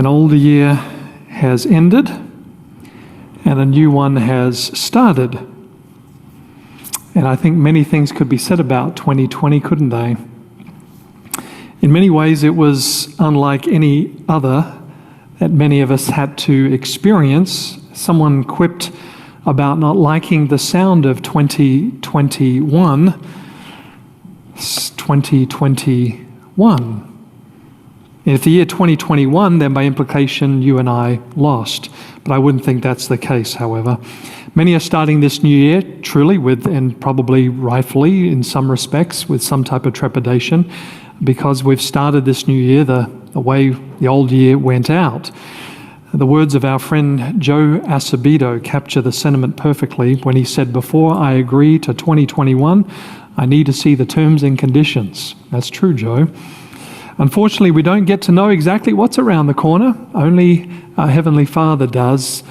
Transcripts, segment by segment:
An old year has ended and a new one has started. And I think many things could be said about 2020, couldn't they? In many ways, it was unlike any other that many of us had to experience. Someone quipped about not liking the sound of 2021. It's 2021. If the year 2021, then by implication, you and I lost. But I wouldn't think that's the case, however. Many are starting this new year, truly, with, and probably rightfully in some respects, with some type of trepidation, because we've started this new year the way the old year went out. The words of our friend Joe Acevedo capture the sentiment perfectly when he said, "Before I agree to 2021, I need to see the terms and conditions." That's true, Joe. Unfortunately, we don't get to know exactly what's around the corner. Only our Heavenly Father does,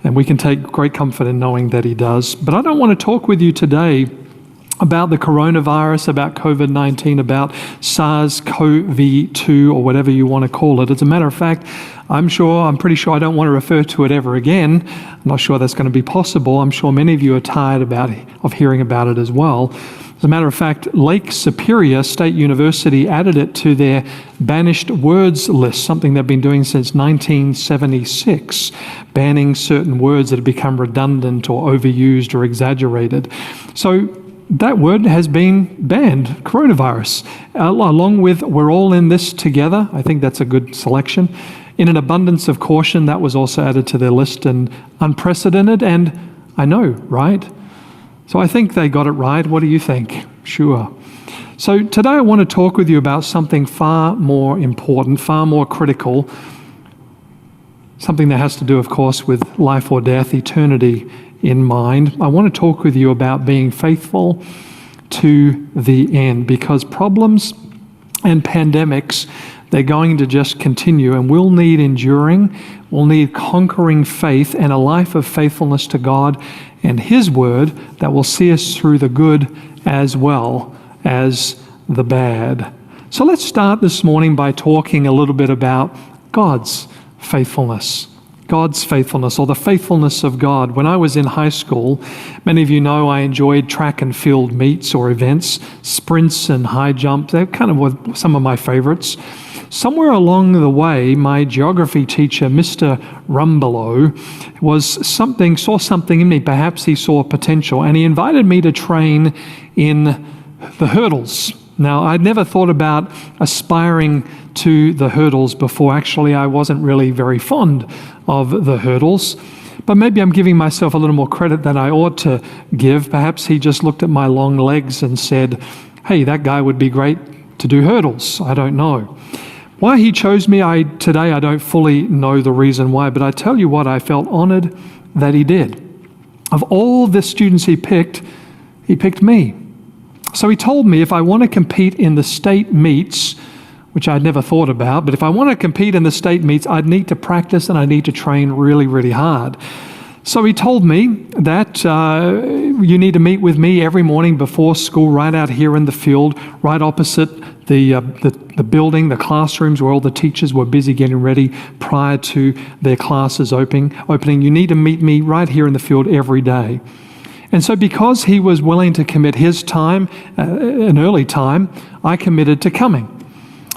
and we can take great comfort in knowing that He does. But I don't want to talk with you today about the coronavirus, about COVID-19, about SARS-CoV-2, or whatever you want to call it. As a matter of fact, I'm pretty sure I don't want to refer to it ever again. I'm not sure that's going to be possible. I'm sure many of you are tired of hearing about it as well. As a matter of fact, Lake Superior State University added it to their banished words list, something they've been doing since 1976, banning certain words that have become redundant or overused or exaggerated. So that word has been banned, coronavirus, along with "we're all in this together." I think that's a good selection. In an abundance of caution, that was also added to their list, and unprecedented, and I know, right? So I think they got it right. What do you think? Sure. So today I want to talk with you about something far more important, far more critical, something that has to do, of course, with life or death, eternity in mind. I want to talk with you about being faithful to the end, because problems and pandemics, they're going to just continue, and we'll need enduring, we'll need conquering faith and a life of faithfulness to God and His Word that will see us through the good as well as the bad. So let's start this morning by talking a little bit about God's faithfulness. God's faithfulness, or the faithfulness of God. When I was in high school, many of you know I enjoyed track and field meets or events, sprints and high jumps. They're kind of some of my favorites. Somewhere along the way, my geography teacher, Mr. Rumbelow, saw something in me. Perhaps he saw potential, and he invited me to train in the hurdles. Now, I'd never thought about aspiring to the hurdles before. Actually, I wasn't really very fond of the hurdles, but maybe I'm giving myself a little more credit than I ought to give. Perhaps he just looked at my long legs and said, "Hey, that guy would be great to do hurdles." I don't know. Why he chose me today, I don't fully know the reason why, but I tell you what, I felt honored that he did. Of all the students he picked me. So he told me if I want to compete in the state meets, which I'd never thought about, but if I want to compete in the state meets, I'd need to practice and I need to train really, really hard. So he told me that you need to meet with me every morning before school, right out here in the field, right opposite the building, the classrooms where all the teachers were busy getting ready prior to their classes opening. You need to meet me right here in the field every day. And so because he was willing to commit his time, an early time, I committed to coming.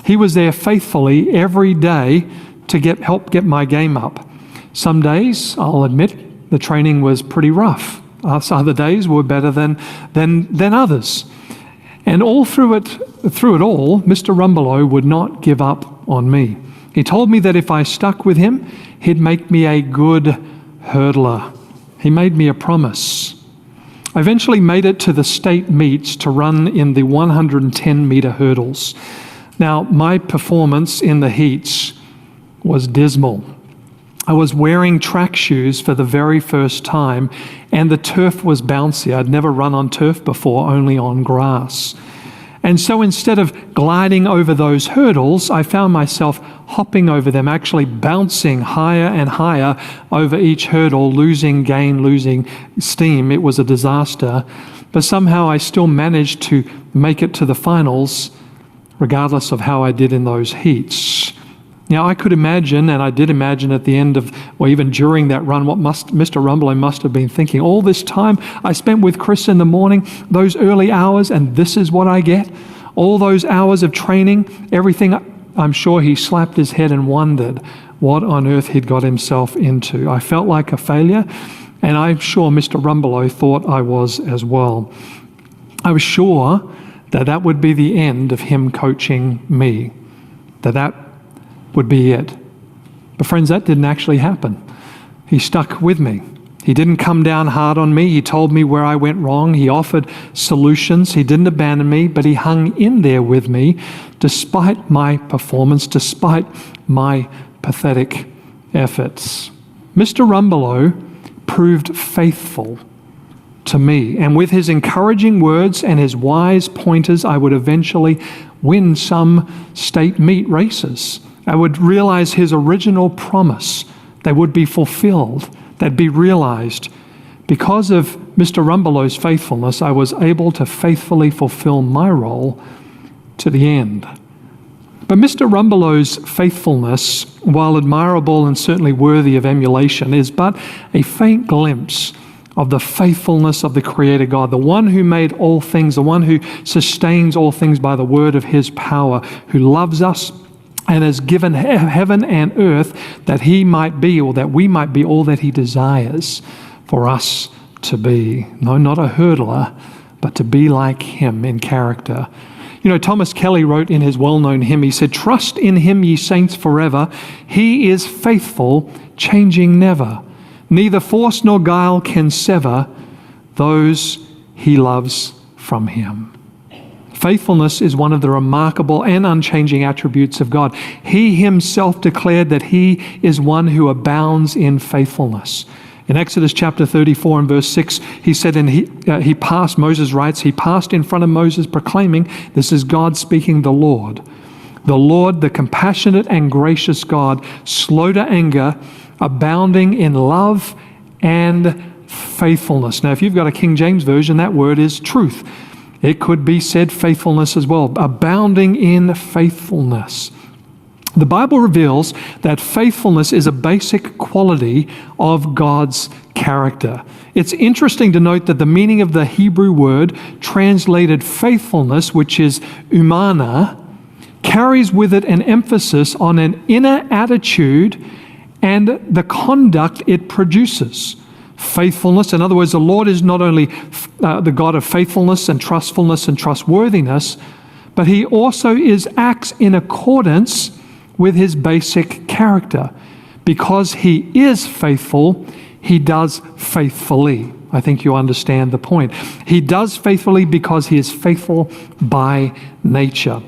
He was there faithfully every day to help get my game up. Some days, I'll admit, the training was pretty rough. Other days were better than others. And all through it all, Mr. Rumbelow would not give up on me. He told me that if I stuck with him, he'd make me a good hurdler. He made me a promise. I eventually made it to the state meets to run in the 110-meter hurdles. Now, my performance in the heats was dismal. I was wearing track shoes for the very first time, and the turf was bouncy. I'd never run on turf before, only on grass. And so instead of gliding over those hurdles, I found myself hopping over them, actually bouncing higher and higher over each hurdle, losing steam. It was a disaster. But somehow I still managed to make it to the finals, regardless of how I did in those heats. Now, I could imagine, and I did imagine at the end of, or even during that run, what Mr. Rumbelow must have been thinking. All this time I spent with Chris in the morning, those early hours, and this is what I get. All those hours of training, everything. I'm sure he slapped his head and wondered what on earth he'd got himself into. I felt like a failure, and I'm sure Mr. Rumbelow thought I was as well. I was sure that that would be the end of him coaching me, that would be it. But friends, that didn't actually happen. He stuck with me. He didn't come down hard on me. He told me where I went wrong. He offered solutions. He didn't abandon me, but he hung in there with me despite my performance, despite my pathetic efforts. Mr. Rumbelow proved faithful to me, and with his encouraging words and his wise pointers, I would eventually win some state meet races. I would realize his original promise. They would be fulfilled. They'd be realized. Because of Mr. Rumbelow's faithfulness, I was able to faithfully fulfill my role to the end. But Mr. Rumbelow's faithfulness, while admirable and certainly worthy of emulation, is but a faint glimpse of the faithfulness of the Creator God, the one who made all things, the one who sustains all things by the word of his power, who loves us and has given heaven and earth that he might be, or that we might be, all that he desires for us to be. No, not a hurdler, but to be like him in character. You know, Thomas Kelly wrote in his well-known hymn, he said, "Trust in him, ye saints, forever. He is faithful, changing never. Neither force nor guile can sever those he loves from him." Faithfulness is one of the remarkable and unchanging attributes of God. He himself declared that he is one who abounds in faithfulness. In Exodus chapter 34 and verse 6, he said, and he passed, Moses writes, he passed in front of Moses proclaiming, this is God speaking, the Lord, the compassionate and gracious God, slow to anger, abounding in love and faithfulness. Now, if you've got a King James version, that word is truth. It could be said faithfulness as well, abounding in faithfulness. The Bible reveals that faithfulness is a basic quality of God's character. It's interesting to note that the meaning of the Hebrew word translated faithfulness, which is umana, carries with it an emphasis on an inner attitude and the conduct it produces. Faithfulness, in other words, the Lord is not only the God of faithfulness and trustfulness and trustworthiness, but he also acts in accordance with his basic character. Because he is faithful, he does faithfully. I think you understand the point. He does faithfully because he is faithful by nature.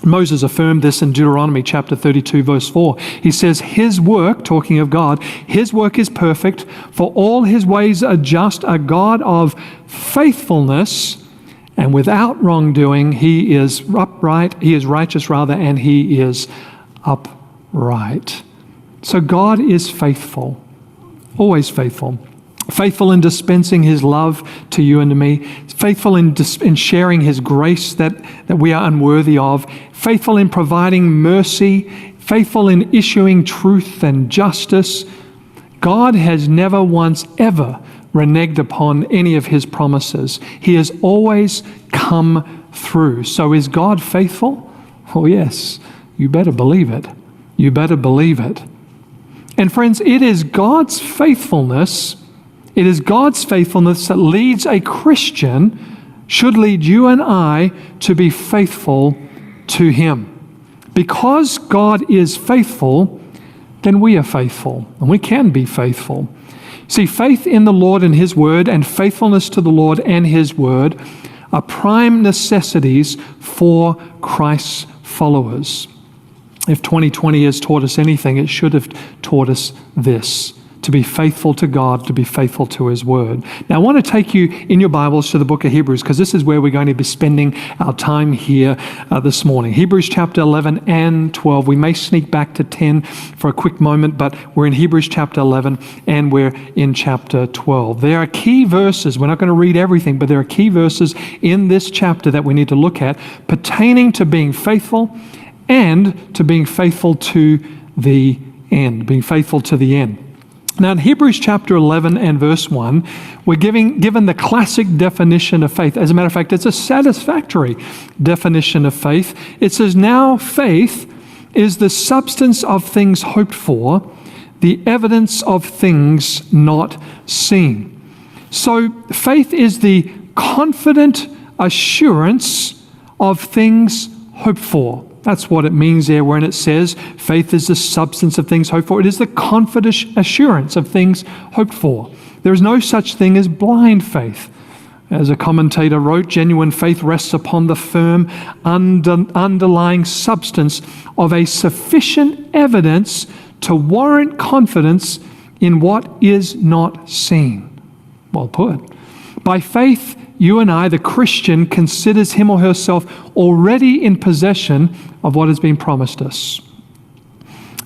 Moses affirmed this in Deuteronomy chapter 32, verse 4. He says, his work, talking of God, his work is perfect, for all his ways are just, a God of faithfulness, and without wrongdoing. He is upright, he is righteous rather, and he is upright. So God is faithful, always faithful. Faithful in dispensing his love to you and to me. Faithful in sharing his grace that we are unworthy of. Faithful in providing mercy. Faithful in issuing truth and justice. God has never once ever reneged upon any of his promises. He has always come through. So is God faithful? Oh yes, you better believe it. You better believe it. And friends, it is God's faithfulness that leads a Christian, should lead you and I to be faithful to him. Because God is faithful, then we are faithful, and we can be faithful. See, faith in the Lord and his word, and faithfulness to the Lord and his word are prime necessities for Christ's followers. If 2020 has taught us anything, it should have taught us this: to be faithful to God, to be faithful to his word. Now, I want to take you in your Bibles to the book of Hebrews, because this is where we're going to be spending our time here this morning. Hebrews chapter 11 and 12. We may sneak back to 10 for a quick moment, but we're in Hebrews chapter 11 and we're in chapter 12. There are key verses. We're not going to read everything, but there are key verses in this chapter that we need to look at pertaining to being faithful and to being faithful to the end, being faithful to the end. Now in Hebrews chapter 11 and verse 1, we're given the classic definition of faith. As a matter of fact, it's a satisfactory definition of faith. It says, now faith is the substance of things hoped for, the evidence of things not seen. So faith is the confident assurance of things hoped for. That's what it means there when it says faith is the substance of things hoped for. It is the confident assurance of things hoped for. There is no such thing as blind faith. As a commentator wrote, genuine faith rests upon the firm underlying substance of a sufficient evidence to warrant confidence in what is not seen. Well put. By faith, you and I, the Christian, considers him or herself already in possession of what has been promised us.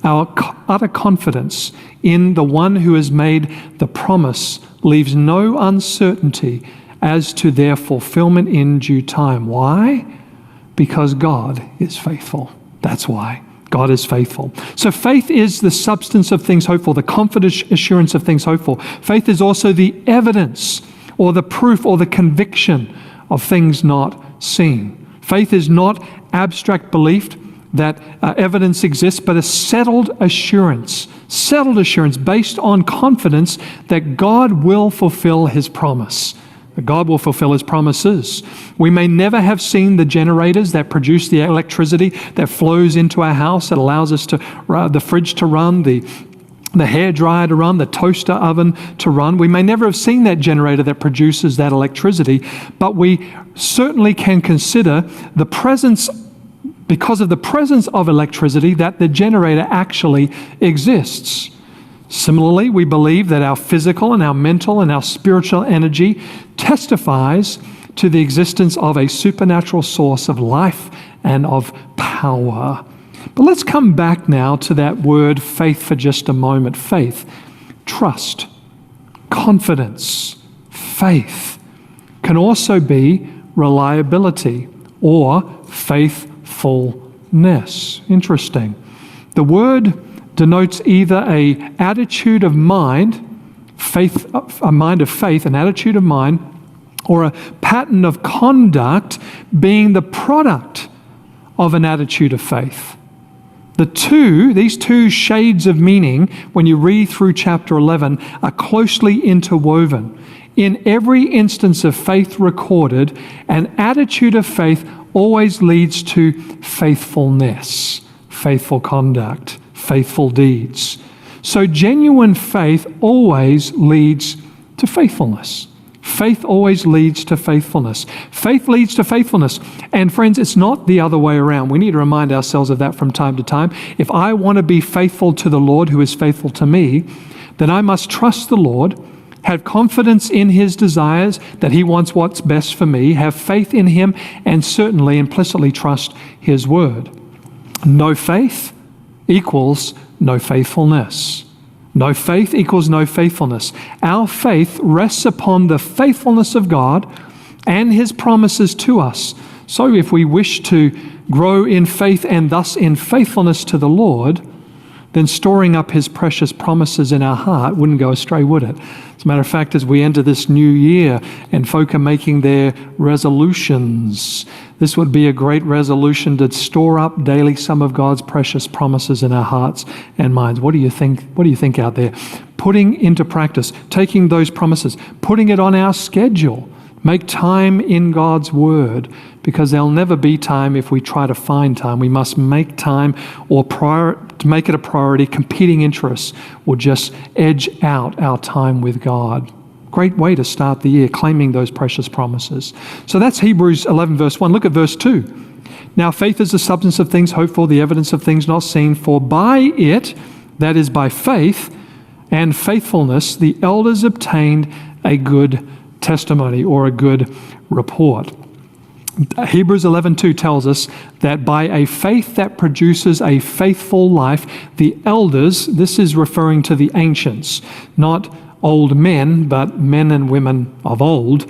Our utter confidence in the one who has made the promise leaves no uncertainty as to their fulfillment in due time. Why? Because God is faithful. That's why. God is faithful. So faith is the substance of things hoped for, the confident assurance of things hoped for. Faith is also the evidence or the proof or the conviction of things not seen. Faith is not abstract belief that evidence exists, but a settled assurance based on confidence that God will fulfill his promise. That God will fulfill his promises. We may never have seen the generators that produce the electricity that flows into our house, that allows us to the fridge to run, the hairdryer to run, the toaster oven to run. We may never have seen that generator that produces that electricity, but we certainly can consider the presence, because of the presence of electricity, that the generator actually exists. Similarly, we believe that our physical and our mental and our spiritual energy testifies to the existence of a supernatural source of life and of power. But let's come back now to that word faith for just a moment. Faith, trust, confidence, faith can also be reliability or faithfulness. Interesting. The word denotes either an attitude of mind, a mind of faith, an attitude of mind, or a pattern of conduct being the product of an attitude of faith. These two shades of meaning, when you read through chapter 11, are closely interwoven. In every instance of faith recorded, an attitude of faith always leads to faithfulness, faithful conduct, faithful deeds. So genuine faith always leads to faithfulness. Faith always leads to faithfulness. Faith leads to faithfulness. And friends, it's not the other way around. We need to remind ourselves of that from time to time. If I want to be faithful to the Lord who is faithful to me, then I must trust the Lord, have confidence in his desires, that he wants what's best for me, have faith in him, and certainly implicitly trust his word. No faith equals no faithfulness. No faith equals no faithfulness. Our faith rests upon the faithfulness of God and his promises to us. So if we wish to grow in faith and thus in faithfulness to the Lord, then storing up his precious promises in our heart wouldn't go astray, would it? As a matter of fact, as we enter this new year and folk are making their resolutions, this would be a great resolution to store up daily some of God's precious promises in our hearts and minds. What do you think? What do you think out there? Putting into practice, taking those promises, putting it on our schedule. Make time in God's word, because there'll never be time if we try to find time. We must make time, or to make it a priority. Competing interests will just edge out our time with God. Great way to start the year, claiming those precious promises. So that's Hebrews 11 verse 1. Look at verse 2. Now faith is the substance of things hoped for, the evidence of things not seen. For by it, that is by faith and faithfulness, the elders obtained a good testimony, or a good report. Hebrews 11:2 tells us that by a faith that produces a faithful life, the elders, this is referring to the ancients, not old men, but men and women of old.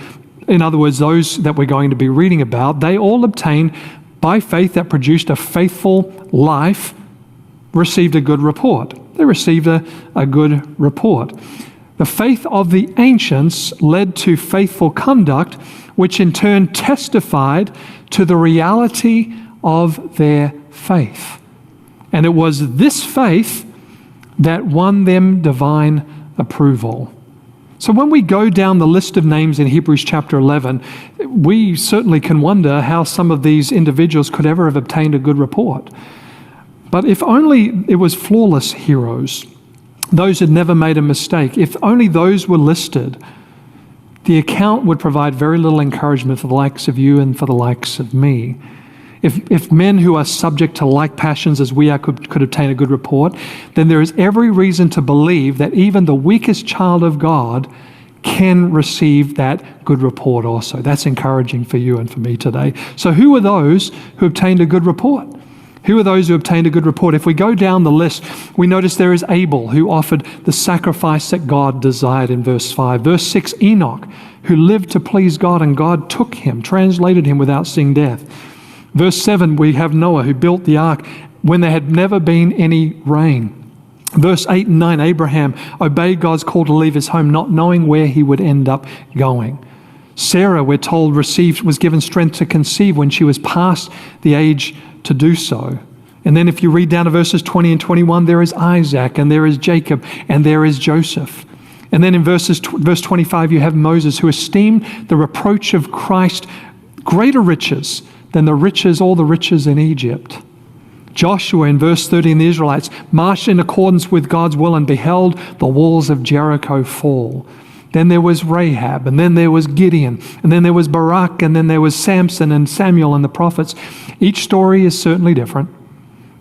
In other words, those that we're going to be reading about, they all obtain by faith that produced a faithful life received a good report. They received a good report. The faith of the ancients led to faithful conduct, which in turn testified to the reality of their faith. And it was this faith that won them divine approval. So when we go down the list of names in Hebrews chapter 11, we certainly can wonder how some of these individuals could ever have obtained a good report. But if only it was flawless heroes, those who had never made a mistake, if only those were listed, the account would provide very little encouragement for the likes of you and for the likes of me. If men who are subject to like passions as we are could obtain a good report, then there is every reason to believe that even the weakest child of God can receive that good report also. That's encouraging for you and for me today. So who are those who obtained a good report? Who are those who obtained a good report? If we go down the list, we notice there is Abel, who offered the sacrifice that God desired in verse 5. Verse 6, Enoch, who lived to please God, and God took him, translated him without seeing death. Verse 7, we have Noah, who built the ark when there had never been any rain. Verse 8 and 9, Abraham obeyed God's call to leave his home, not knowing where he would end up going. Sarah, we're told, was given strength to conceive when she was past the age to do so. And then if you read down to verses 20 and 21, there is Isaac, and there is Jacob, and there is Joseph. And then in verse 25, you have Moses, who esteemed the reproach of Christ greater riches than all the riches in Egypt. Joshua in verse 30, and the Israelites marched in accordance with God's will and beheld the walls of Jericho fall. Then there was Rahab, and then there was Gideon, and then there was Barak, and then there was Samson and Samuel and the prophets. Each story is certainly different.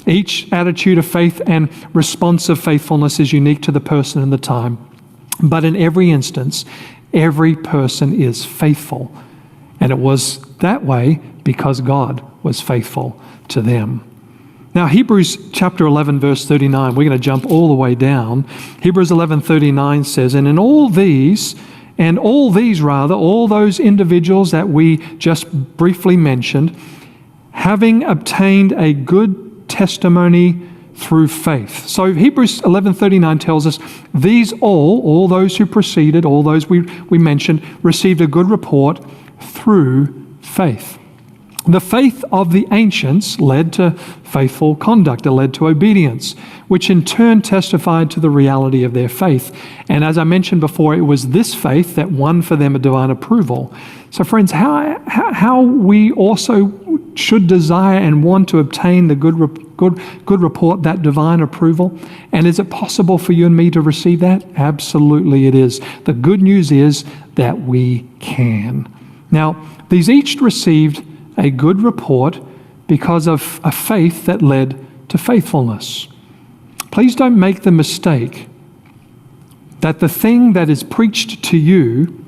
Each attitude of faith and response of faithfulness is unique to the person and the time. But in every instance, every person is faithful. And it was that way because God was faithful to them. Now, Hebrews chapter 11, verse 39, we're going to jump all the way down. Hebrews 11:39 says, and in all these, all those individuals that we just briefly mentioned, having obtained a good testimony through faith. So Hebrews 11:39 tells us, these all those who preceded, all those we mentioned, received a good report through faith. The faith of the ancients led to faithful conduct. It led to obedience, which in turn testified to the reality of their faith. And as I mentioned before, it was this faith that won for them a divine approval. So friends, how we also should desire and want to obtain the good report, that divine approval. And is it possible for you and me to receive that? Absolutely it is. The good news is that we can. Now, these each received a good report because of a faith that led to faithfulness. Please don't make the mistake that the thing that is preached to you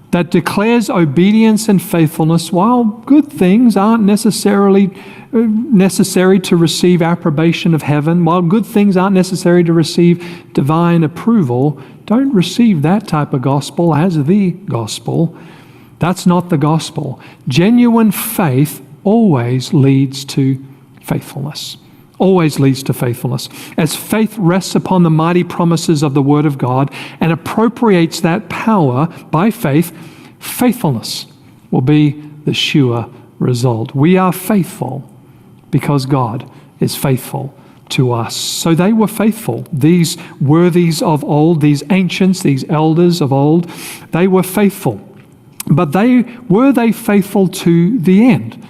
that declares obedience and faithfulness, while good things aren't necessarily necessary to receive approbation of heaven, while good things aren't necessary to receive divine approval, don't receive that type of gospel as the gospel. That's not the gospel. Genuine faith always leads to faithfulness. Always leads to faithfulness. As faith rests upon the mighty promises of the Word of God and appropriates that power by faith, faithfulness will be the sure result. We are faithful because God is faithful to us. So they were faithful. These worthies of old, these ancients, these elders of old, they were faithful. But were they faithful to the end?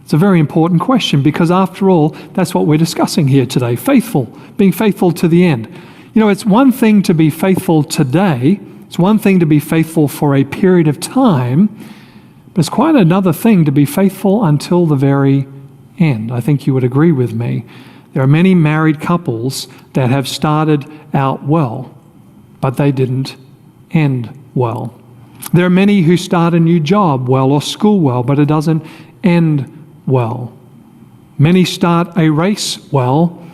It's a very important question because after all, that's what we're discussing here today. Faithful, being faithful to the end. You know, it's one thing to be faithful today. It's one thing to be faithful for a period of time, but it's quite another thing to be faithful until the very end. I think you would agree with me. There are many married couples that have started out well, but they didn't end well. There are many who start a new job well or school well, but it doesn't end well. Many start a race well,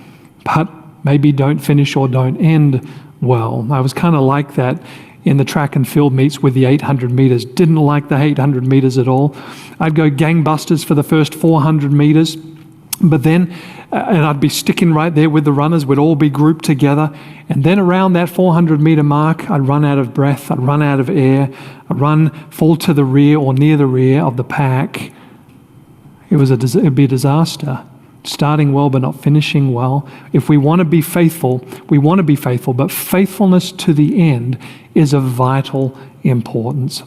but maybe don't finish or don't end well. I was kind of like that in the track and field meets with the 800 meters. Didn't like the 800 meters at all. I'd go gangbusters for the first 400 meters. But then, and I'd be sticking right there with the runners, we'd all be grouped together. And then around that 400 meter mark, I'd run out of breath, I'd run out of air, fall to the rear or near the rear of the pack. It'd be a disaster. Starting well but not finishing well. If we want to be faithful, but faithfulness to the end is of vital importance.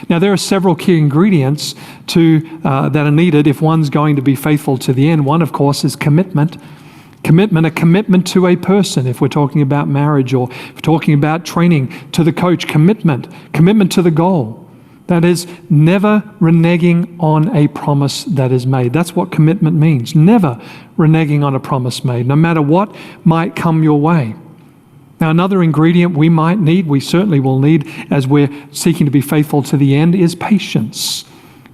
Now, there are several key ingredients that are needed if one's going to be faithful to the end. One, of course, is commitment. A commitment to a person, if we're talking about marriage, or if we're talking about training, to the coach, commitment to the goal. That is, never reneging on a promise that is made. That's what commitment means. Never reneging on a promise made, no matter what might come your way. Now, another ingredient we certainly will need as we're seeking to be faithful to the end, is patience.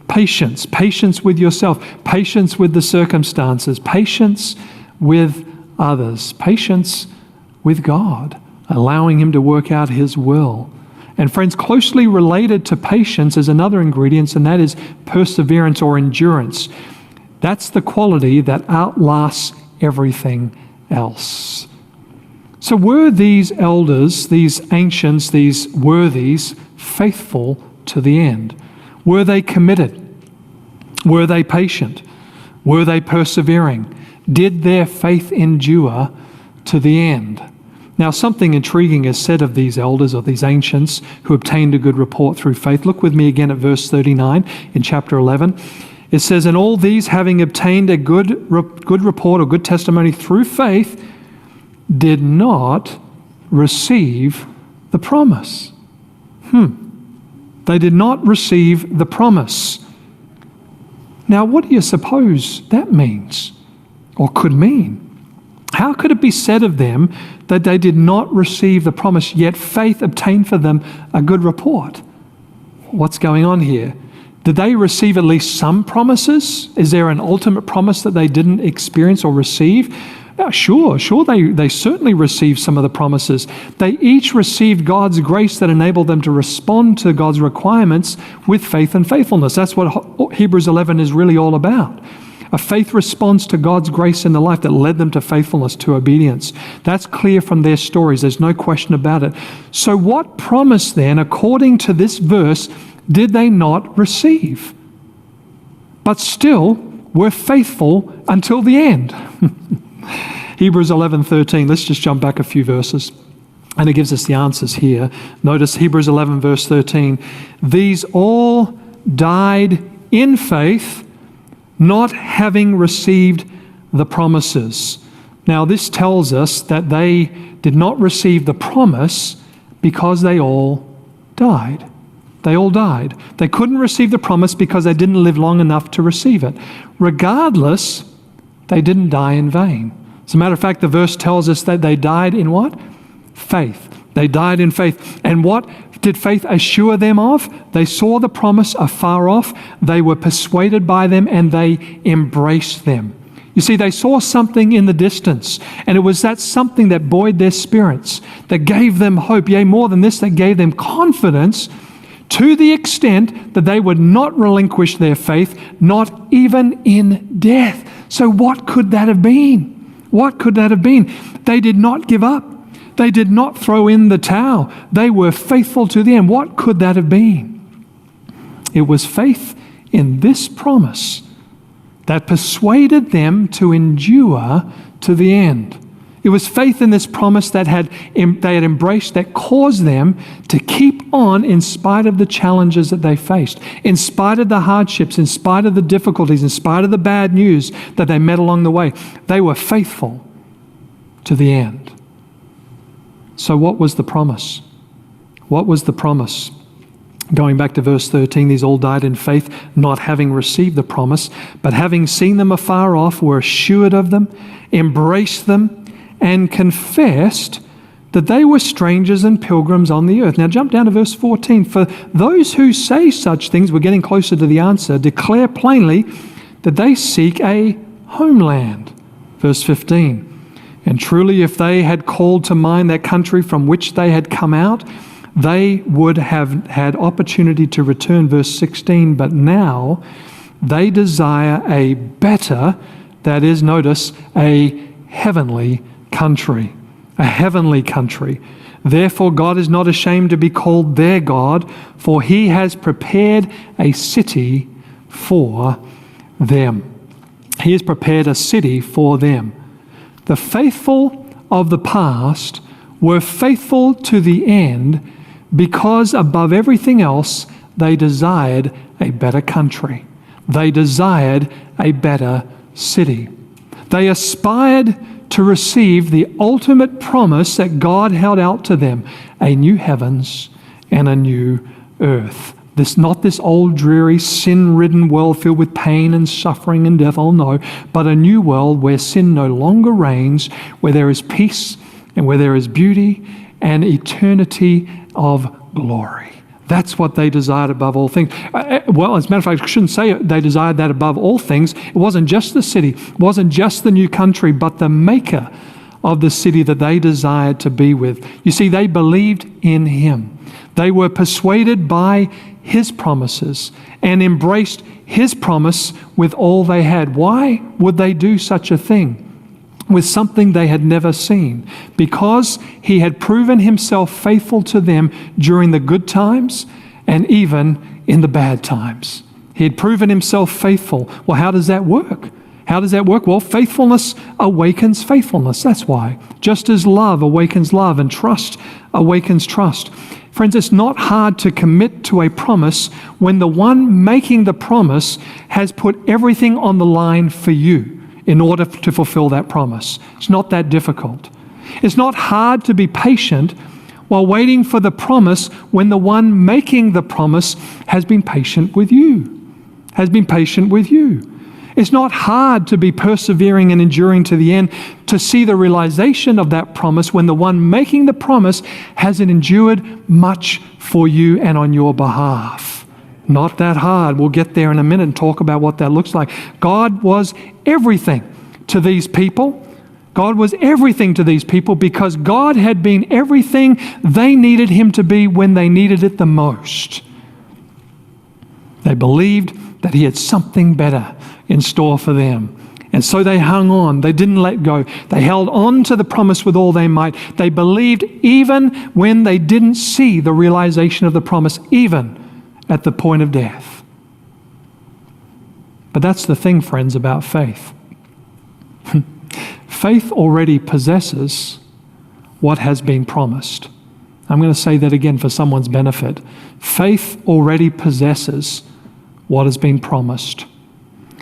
Patience with yourself, patience with the circumstances, patience with others, patience with God, allowing Him to work out His will. And friends, closely related to patience is another ingredient, and that is perseverance or endurance. That's the quality that outlasts everything else. So were these elders, these ancients, these worthies, faithful to the end? Were they committed? Were they patient? Were they persevering? Did their faith endure to the end? Now, something intriguing is said of these elders or these ancients who obtained a good report through faith. Look with me again at verse 39 in chapter 11. It says, "And all these, having obtained a good report or good testimony through faith, did not receive the promise." They did not receive the promise. Now, what do you suppose that means or could mean? How could it be said of them that they did not receive the promise, yet faith obtained for them a good report? What's going on here? Did they receive at least some promises? Is there an ultimate promise that they didn't experience or receive? Sure, they certainly received some of the promises. They each received God's grace that enabled them to respond to God's requirements with faith and faithfulness. That's what Hebrews 11 is really all about. A faith response to God's grace in the life that led them to faithfulness, to obedience. That's clear from their stories. There's no question about it. So what promise then, according to this verse, did they not receive, but still were faithful until the end? Hebrews 11:13. Let's just jump back a few verses. And it gives us the answers here. Notice Hebrews 11 verse 13. "These all died in faith, not having received the promises." Now this tells us that they did not receive the promise because they all died. They all died. They couldn't receive the promise because they didn't live long enough to receive it. Regardless, they didn't die in vain. As a matter of fact, the verse tells us that they died in what? Faith. They died in faith. And what did faith assure them of? They saw the promise afar off, they were persuaded by them, and they embraced them. You see, they saw something in the distance, and it was that something that buoyed their spirits, that gave them hope. Yea, more than this, that gave them confidence to the extent that they would not relinquish their faith, not even in death. So what could that have been? What could that have been? They did not give up. They did not throw in the towel. They were faithful to the end. What could that have been? It was faith in this promise that persuaded them to endure to the end. It was faith in this promise that they had embraced, that caused them to keep on in spite of the challenges that they faced, in spite of the hardships, in spite of the difficulties, in spite of the bad news that they met along the way. They were faithful to the end. So what was the promise? What was the promise? Going back to verse 13, these all died in faith, not having received the promise, but having seen them afar off, were assured of them, embraced them, and confessed that they were strangers and pilgrims on the earth. Now jump down to verse 14. "For those who say such things," we're getting closer to the answer, "declare plainly that they seek a homeland." Verse 15. And truly, if they had called to mind that country from which they had come out, they would have had opportunity to return. Verse 16, but now they desire a better, that is, notice, a heavenly country. A heavenly country. Therefore, God is not ashamed to be called their God, for he has prepared a city for them. He has prepared a city for them. The faithful of the past were faithful to the end because above everything else, they desired a better country. They desired a better city. They aspired to receive the ultimate promise that God held out to them, a new heavens and a new earth. Not this old, dreary, sin-ridden world filled with pain and suffering and death, oh no, but a new world where sin no longer reigns, where there is peace and where there is beauty and eternity of glory. That's what they desired above all things. Well, as a matter of fact, I shouldn't say they desired that above all things. It wasn't just the city, it wasn't just the new country, but the maker of the city that they desired to be with. You see, they believed in him. They were persuaded by his promises and embraced his promise with all they had. Why would they do such a thing with something they had never seen? Because he had proven himself faithful to them during the good times and even in the bad times. He had proven himself faithful. Well, how does that work? How does that work? Well, faithfulness awakens faithfulness. That's why. Just as love awakens love and trust awakens trust. Friends, it's not hard to commit to a promise when the one making the promise has put everything on the line for you in order to fulfill that promise. It's not that difficult. It's not hard to be patient while waiting for the promise when the one making the promise has been patient with you. It's not hard to be persevering and enduring to the end to see the realization of that promise when the one making the promise hasn't endured much for you and on your behalf. Not that hard. We'll get there in a minute and talk about what that looks like. God was everything to these people. God was everything to these people because God had been everything they needed him to be when they needed it the most. They believed that he had something better in store for them. And so they hung on. They didn't let go. They held on to the promise with all they might. They believed even when they didn't see the realization of the promise, even at the point of death. But that's the thing, friends, about faith. Faith already possesses what has been promised. I'm going to say that again for someone's benefit. Faith already possesses what has been promised.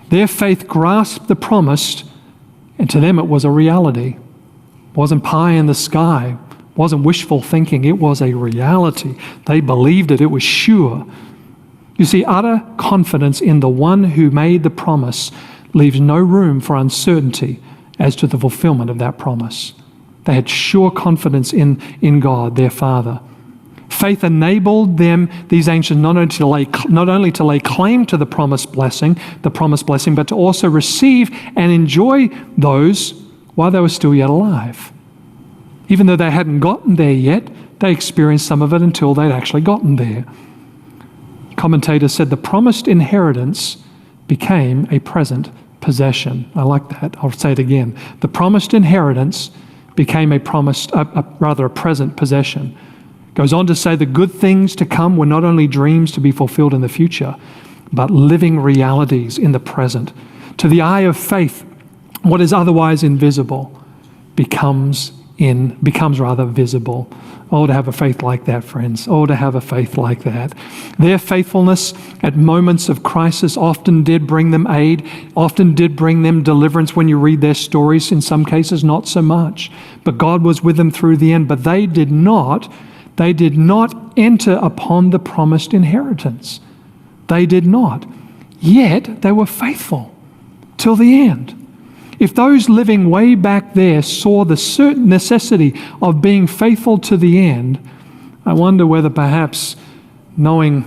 Their faith grasped the promise, and to them it was a reality. It wasn't pie in the sky. It wasn't wishful thinking. It was a reality. They believed it. It was sure. You see, utter confidence in the one who made the promise leaves no room for uncertainty as to the fulfillment of that promise. They had sure confidence in God, their Father. Faith enabled them, these ancients, not only to lay claim to the promised blessing, but to also receive and enjoy those while they were still yet alive. Even though they hadn't gotten there yet, they experienced some of it until they'd actually gotten there. Commentators said the promised inheritance became a present possession. I like that. I'll say it again. The promised inheritance became a present possession. Goes on to say the good things to come were not only dreams to be fulfilled in the future, but living realities in the present. To the eye of faith, what is otherwise invisible becomes visible. Oh, to have a faith like that, friends. Oh, to have a faith like that. Their faithfulness at moments of crisis often did bring them aid, often did bring them deliverance when you read their stories. In some cases, not so much. But God was with them through the end. But they did not enter upon the promised inheritance. They did not. Yet they were faithful till the end. If those living way back there saw the certain necessity of being faithful to the end, I wonder whether perhaps knowing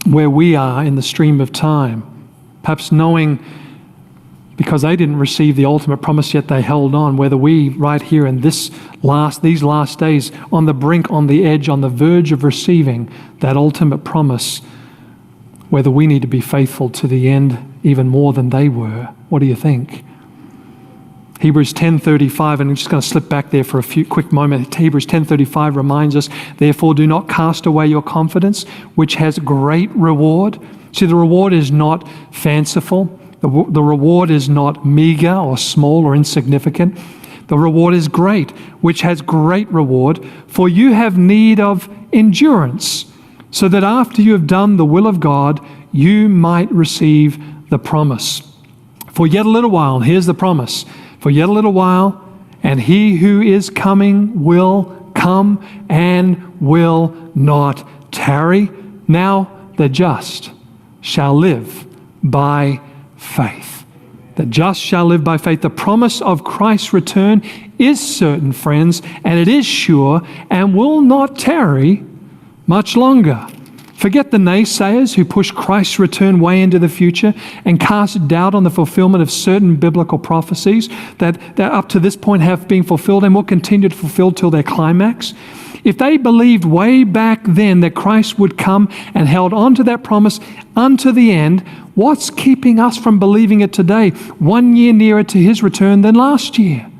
where we are in the stream of time, perhaps knowing because they didn't receive the ultimate promise, yet they held on. Whether we, right here in these last days, on the brink, on the edge, on the verge of receiving that ultimate promise, whether we need to be faithful to the end even more than they were. What do you think? Hebrews 10:35, and I'm just going to slip back there for a quick moment. Hebrews 10:35 reminds us, therefore do not cast away your confidence, which has great reward. See, the reward is not fanciful. The reward is not meager or small or insignificant. The reward is great, which has great reward, for you have need of endurance, so that after you have done the will of God, you might receive the promise. For yet a little while, here's the promise, for yet a little while, and he who is coming will come and will not tarry. Now the just shall live by faith. The just shall live by faith. The promise of Christ's return is certain, friends, and it is sure and will not tarry much longer. Forget the naysayers who push Christ's return way into the future and cast doubt on the fulfillment of certain biblical prophecies that up to this point have been fulfilled and will continue to fulfill till their climax. If they believed way back then that Christ would come and held on to that promise unto the end, what's keeping us from believing it today, 1 year nearer to his return than last year?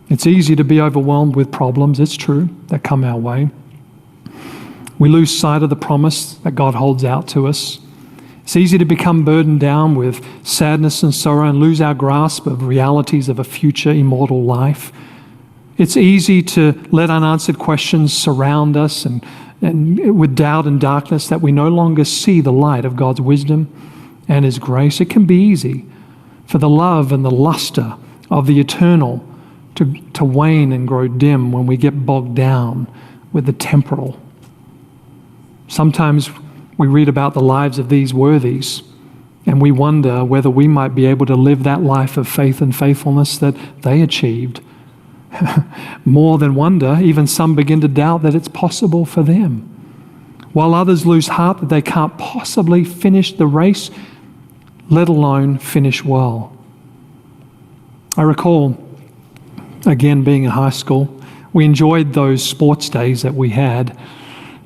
It's easy to be overwhelmed with problems, it's true, that come our way. We lose sight of the promise that God holds out to us. It's easy to become burdened down with sadness and sorrow and lose our grasp of realities of a future immortal life. It's easy to let unanswered questions surround us and with doubt and darkness that we no longer see the light of God's wisdom and his grace. It can be easy for the love and the luster of the eternal to wane and grow dim when we get bogged down with the temporal. Sometimes we read about the lives of these worthies and we wonder whether we might be able to live that life of faith and faithfulness that they achieved. More than wonder, even some begin to doubt that it's possible for them, while others lose heart that they can't possibly finish the race, let alone finish well. I recall, again, being in high school, we enjoyed those sports days that we had,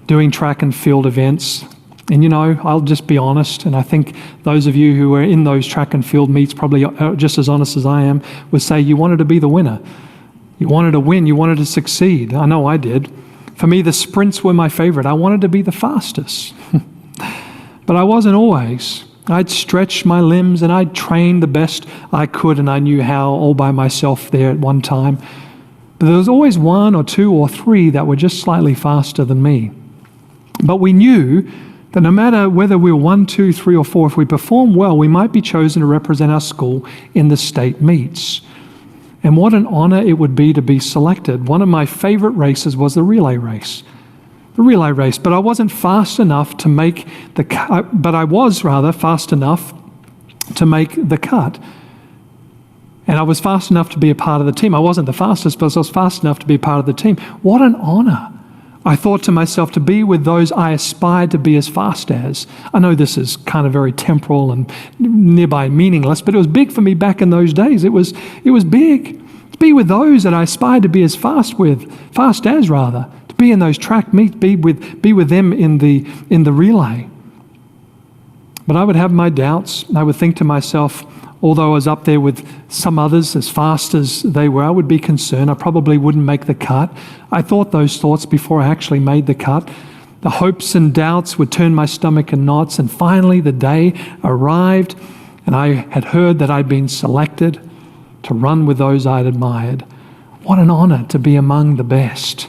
doing track and field events. And you know, I'll just be honest, and I think those of you who were in those track and field meets, probably just as honest as I am, would say you wanted to be the winner. You wanted to win, you wanted to succeed. I know I did. For me, the sprints were my favorite. I wanted to be the fastest. But I wasn't always. I'd stretch my limbs and I'd train the best I could, and I knew how all by myself there at one time. But there was always one or two or three that were just slightly faster than me. But we knew that no matter whether we were 1, 2, 3, or 4, if we performed well, we might be chosen to represent our school in the state meets. And what an honor it would be to be selected. One of my favorite races was the relay race. But I wasn't fast enough to make the cut, but I was rather fast enough to make the cut. And I was fast enough to be a part of the team. I wasn't the fastest, but I was fast enough to be a part of the team. What an honor. I thought to myself, to be with those I aspired to be as fast as. I know this is kind of very temporal and nearby meaningless, but it was big for me back in those days. It was big. To be with those that I aspired to be as fast as, to be in those track meets, be with them in the relay. But I would have my doubts, and I would think to myself, although I was up there with some others as fast as they were, I would be concerned. I probably wouldn't make the cut. I thought those thoughts before I actually made the cut. The hopes and doubts would turn my stomach in knots, and finally the day arrived, and I had heard that I'd been selected to run with those I'd admired. What an honor to be among the best.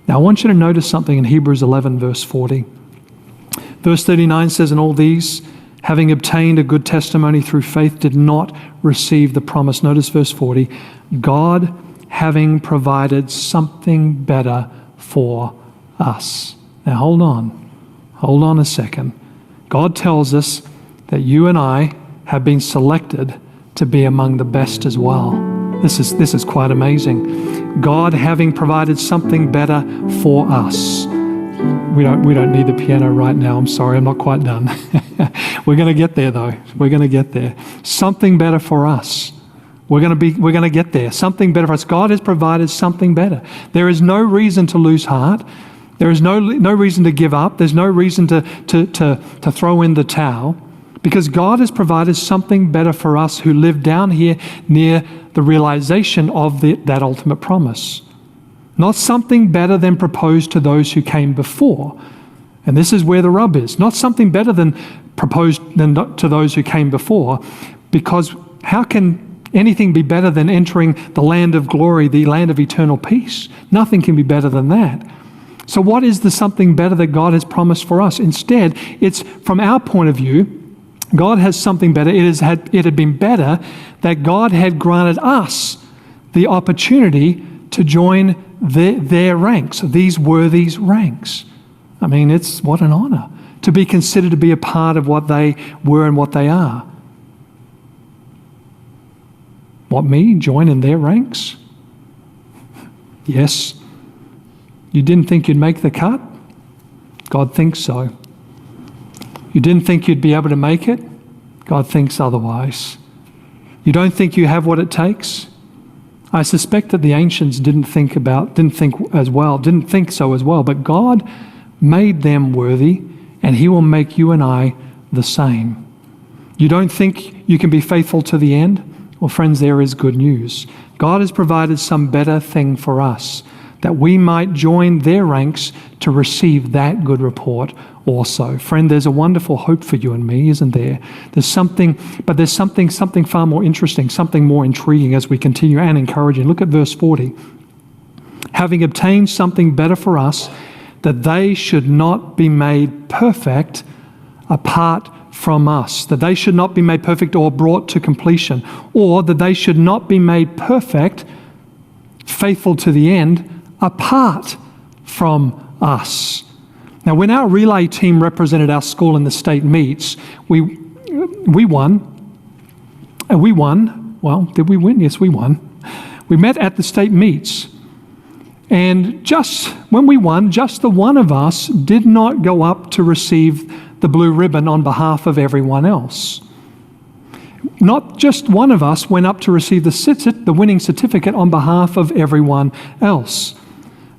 Now I want you to notice something in Hebrews 11, verse 40. Verse 39 says, "And all these, having obtained a good testimony through faith, did not receive the promise." Notice verse 40. God having provided something better for us. Now hold on a second. God tells us that you and I have been selected to be among the best as well. This is quite amazing. God having provided something better for us. don't need the piano right now. I'm sorry, I'm not quite done. We're going to get there though. We're going to get there. Something better for us. We're going to get there. Something better for us. God has provided something better. There is no reason to lose heart. There is no reason to give up. There's no reason to throw in the towel, because God has provided something better for us who live down here near the realization of that ultimate promise. Not something better than proposed to those who came before. And this is where the rub is. Not something better than proposed to those who came before, because how can anything be better than entering the land of glory, the land of eternal peace? Nothing can be better than that. So what is the something better that God has promised for us? Instead, it's from our point of view, God has something better. It had been better that God had granted us the opportunity to join their ranks, these worthies' ranks. I mean, what an honor to be considered to be a part of what they were and what they are. What, me? Join in their ranks? Yes. You didn't think you'd make the cut? God thinks so. You didn't think you'd be able to make it? God thinks otherwise. You don't think you have what it takes? I suspect that the ancients didn't think so as well, but God made them worthy, and He will make you and I the same. You don't think you can be faithful to the end? Well, friends, there is good news. God has provided some better thing for us, that we might join their ranks to receive that good report also. Friend, there's a wonderful hope for you and me, isn't there? There's something far more interesting, something more intriguing as we continue and encouraging. Look at verse 40. Having obtained something better for us, that they should not be made perfect apart from us, that they should not be made perfect or brought to completion, or that they should not be made perfect, faithful to the end, apart from us. Now, when our relay team represented our school in the state meets, we won. And we won. Well, did we win? Yes, we won. We met at the state meets. And just when we won, just the one of us did not go up to receive the blue ribbon on behalf of everyone else. Not just one of us went up to receive the winning certificate on behalf of everyone else.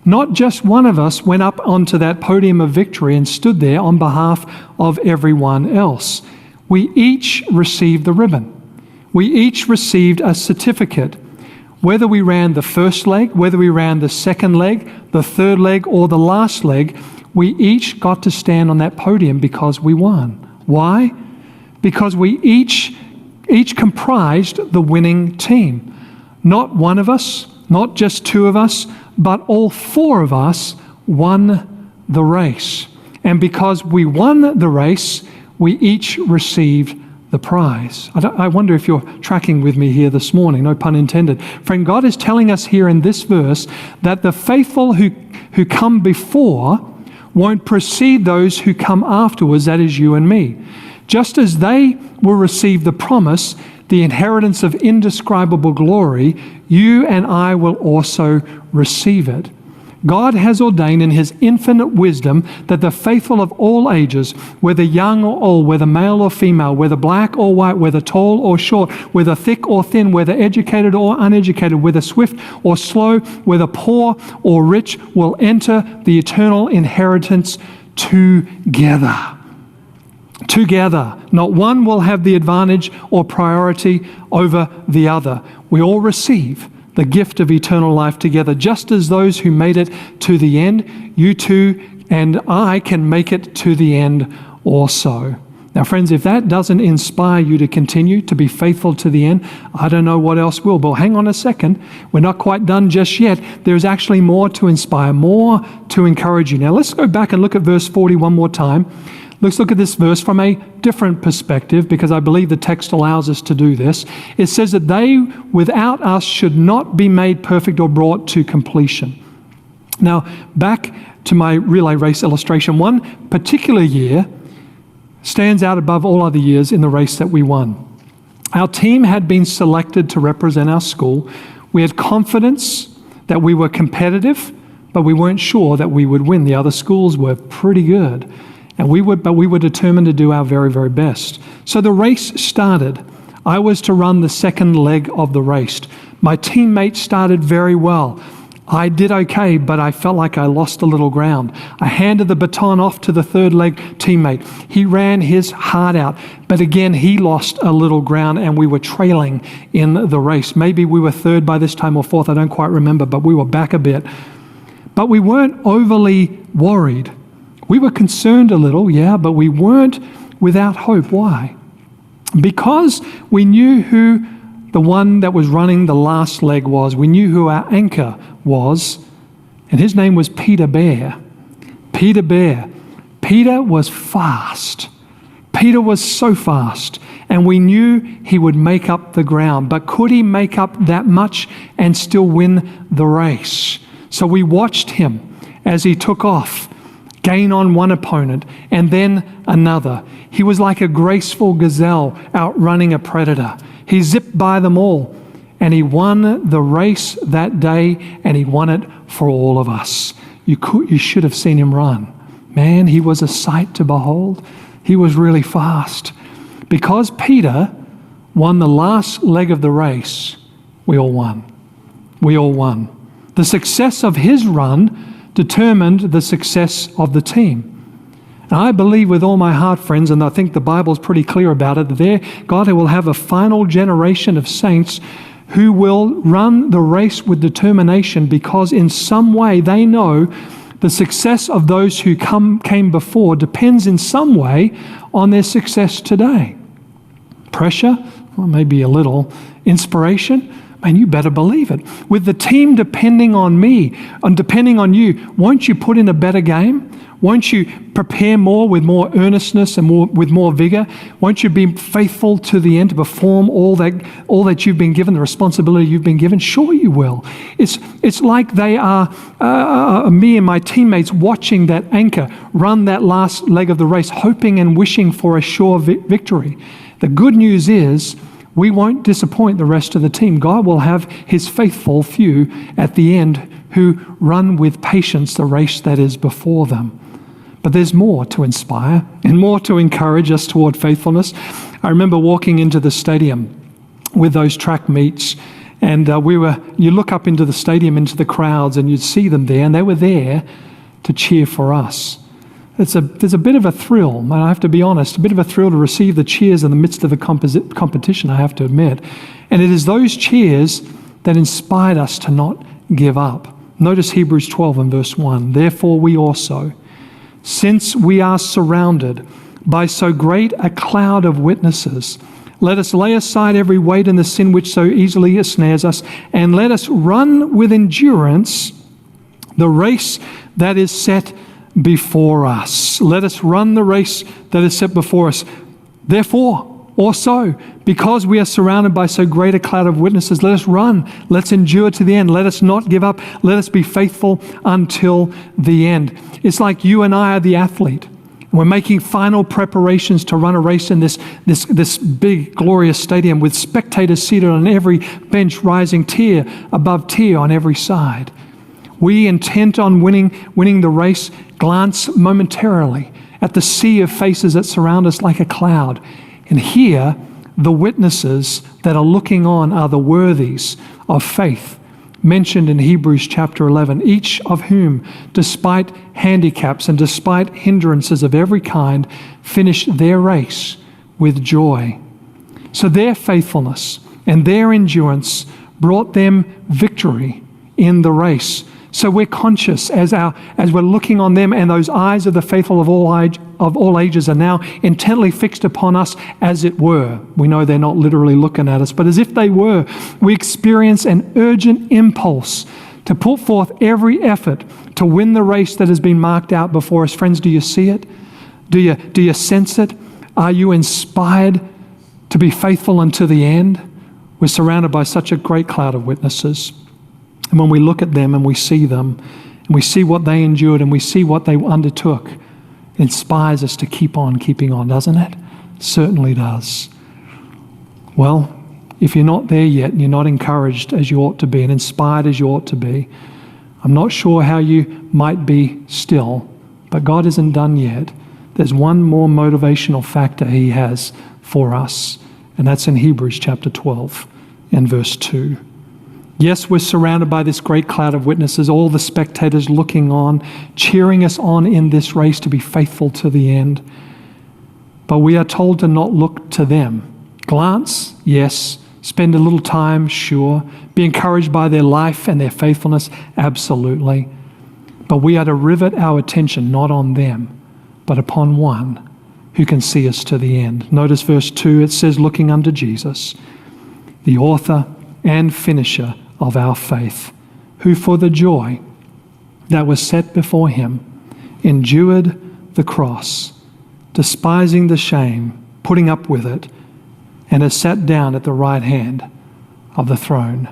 Not just one of us went up onto that podium of victory and stood there on behalf of everyone else. We each received the ribbon. We each received a certificate. Whether we ran the first leg, whether we ran the second leg, the third leg, or the last leg, we each got to stand on that podium because we won. Why? Because we each comprised the winning team. Not one of us, not just two of us, but all four of us won the race. And because we won the race, we each received the prize. I wonder if you're tracking with me here this morning, no pun intended. Friend, God is telling us here in this verse that the faithful who come before won't precede those who come afterwards, that is you and me. Just as they will receive the promise, the inheritance of indescribable glory, you and I will also receive it. God has ordained in His infinite wisdom that the faithful of all ages, whether young or old, whether male or female, whether black or white, whether tall or short, whether thick or thin, whether educated or uneducated, whether swift or slow, whether poor or rich, will enter the eternal inheritance together. Together. Not one will have the advantage or priority over the other. We all receive the gift of eternal life together, just as those who made it to the end, you too and I can make it to the end also. Now, friends, if that doesn't inspire you to continue to be faithful to the end, I don't know what else will. But hang on a second. We're not quite done just yet. There's actually more to inspire, more to encourage you. Now, let's go back and look at verse 40 one more time. Let's look at this verse from a different perspective, because I believe the text allows us to do this. It says that they without us should not be made perfect or brought to completion. Now, back to my relay race illustration, one particular year stands out above all other years in the race that we won. Our team had been selected to represent our school. We had confidence that we were competitive, but we weren't sure that we would win. The other schools were pretty good, but we were determined to do our very, very best. So the race started. I was to run the second leg of the race. My teammates started very well. I did okay, but I felt like I lost a little ground. I handed the baton off to the third leg teammate. He ran his heart out, but again, he lost a little ground and we were trailing in the race. Maybe we were third by this time or fourth, I don't quite remember, but we were back a bit. But we weren't overly worried. We were concerned a little, yeah, but we weren't without hope. Why? Because we knew who the one that was running the last leg was. We knew who our anchor was, and his name was Peter Bear. Peter Bear. Peter was fast. Peter was so fast, and we knew he would make up the ground. But could he make up that much and still win the race? So we watched him as he took off, gain on one opponent, and then another. He was like a graceful gazelle outrunning a predator. He zipped by them all, and he won the race that day, and he won it for all of us. You should have seen him run. Man, he was a sight to behold. He was really fast. Because Peter won the last leg of the race, we all won. We all won. The success of his run determined the success of the team. And I believe with all my heart, friends, and I think the Bible's pretty clear about it, that God will have a final generation of saints who will run the race with determination because in some way they know the success of those who came before depends in some way on their success today. Pressure? Well, maybe a little. Inspiration? Man, you better believe it. With the team depending on me and depending on you, won't you put in a better game? Won't you prepare more with more earnestness and with more vigor? Won't you be faithful to the end to perform all that you've been given, the responsibility you've been given? Sure you will. It's like they are me and my teammates watching that anchor run that last leg of the race, hoping and wishing for a sure victory. The good news is we won't disappoint the rest of the team. God will have his faithful few at the end who run with patience the race that is before them. But there's more to inspire and more to encourage us toward faithfulness. I remember walking into the stadium with those track meets, and you look up into the stadium, into the crowds, and you'd see them there, and they were there to cheer for us. There's a bit of a thrill, and I have to be honest, a bit of a thrill to receive the cheers in the midst of the competition, I have to admit. And it is those cheers that inspired us to not give up. Notice Hebrews 12 and verse 1. Therefore we also, since we are surrounded by so great a cloud of witnesses, let us lay aside every weight and the sin which so easily ensnares us, and let us run with endurance the race that is set before us. Let us run the race that is set before us. Therefore, also, because we are surrounded by so great a cloud of witnesses, let us run. Let's endure to the end. Let us not give up. Let us be faithful until the end. It's like you and I are the athlete. We're making final preparations to run a race in this big, glorious stadium with spectators seated on every bench, rising tier above tier on every side. We, intent on winning the race, glance momentarily at the sea of faces that surround us like a cloud. And here, the witnesses that are looking on are the worthies of faith mentioned in Hebrews chapter 11, each of whom, despite handicaps and despite hindrances of every kind, finished their race with joy. So their faithfulness and their endurance brought them victory in the race. So we're conscious as we're looking on them, and those eyes of the faithful of all ages are now intently fixed upon us as it were. We know they're not literally looking at us, but as if they were, we experience an urgent impulse to put forth every effort to win the race that has been marked out before us. Friends, do you see it? Do you sense it? Are you inspired to be faithful unto the end? We're surrounded by such a great cloud of witnesses. And when we look at them and we see them, and we see what they endured and we see what they undertook, it inspires us to keep on keeping on, doesn't it? Certainly does. Well, if you're not there yet and you're not encouraged as you ought to be and inspired as you ought to be, I'm not sure how you might be still, but God isn't done yet. There's one more motivational factor he has for us, and that's in Hebrews chapter 12 and verse 2. Yes, we're surrounded by this great cloud of witnesses, all the spectators looking on, cheering us on in this race to be faithful to the end. But we are told to not look to them. Glance, yes. Spend a little time, sure. Be encouraged by their life and their faithfulness, absolutely. But we are to rivet our attention not on them, but upon one who can see us to the end. Notice verse 2, it says, looking unto Jesus, the author and finisher of our faith, who for the joy that was set before him endured the cross, despising the shame, putting up with it, and has sat down at the right hand of the throne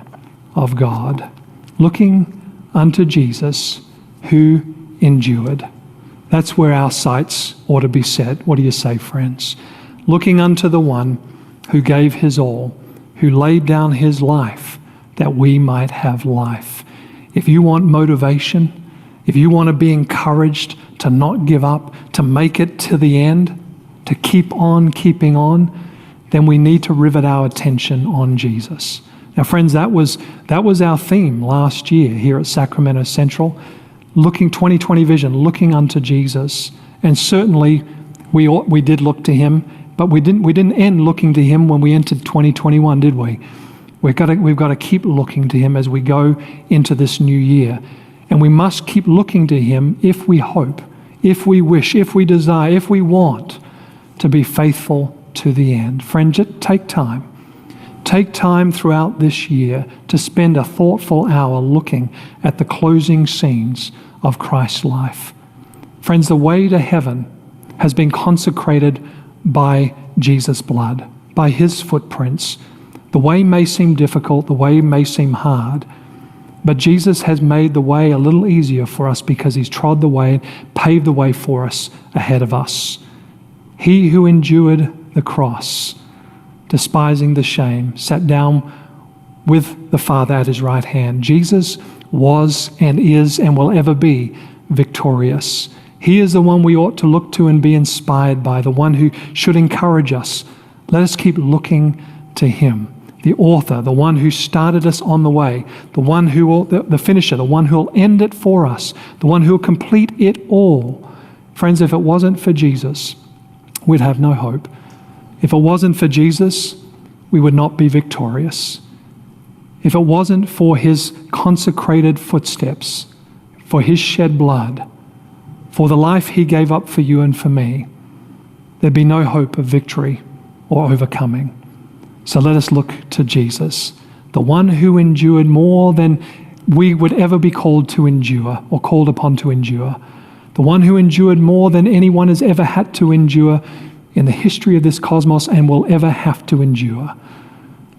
of God. Looking unto Jesus, who endured. That's where our sights ought to be set. What do you say, friends? Looking unto the one who gave his all, who laid down his life that we might have life. If you want motivation, if you want to be encouraged to not give up, to make it to the end, to keep on keeping on, then we need to rivet our attention on Jesus. Now, friends, that was our theme last year here at Sacramento Central. Looking 2020 vision, looking unto Jesus. And certainly we did look to him, but we didn't end looking to him when we entered 2021, did we? We've got to keep looking to him as we go into this new year. And we must keep looking to him if we hope, if we wish, if we desire, if we want to be faithful to the end. Friend, just take time. Take time throughout this year to spend a thoughtful hour looking at the closing scenes of Christ's life. Friends, the way to heaven has been consecrated by Jesus' blood, by his footprints. The way may seem difficult, the way may seem hard, but Jesus has made the way a little easier for us because he's trod the way, paved the way for us ahead of us. He who endured the cross, despising the shame, sat down with the Father at his right hand. Jesus was and is and will ever be victorious. He is the one we ought to look to and be inspired by, the one who should encourage us. Let us keep looking to him, the author, the one who started us on the way, the one who will, the finisher, the one who will end it for us, the one who will complete it all. Friends, if it wasn't for Jesus, we'd have no hope. If it wasn't for Jesus, we would not be victorious. If it wasn't for his consecrated footsteps, for his shed blood, for the life he gave up for you and for me, there'd be no hope of victory or overcoming. So let us look to Jesus, the one who endured more than we would ever be called to endure or called upon to endure, the one who endured more than anyone has ever had to endure in the history of this cosmos and will ever have to endure.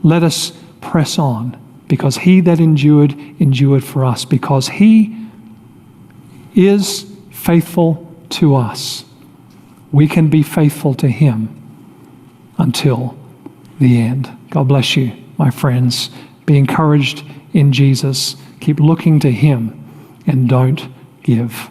Let us press on, because he that endured for us, because he is faithful to us. We can be faithful to him until the end. God bless you, my friends. Be encouraged in Jesus. Keep looking to him and don't give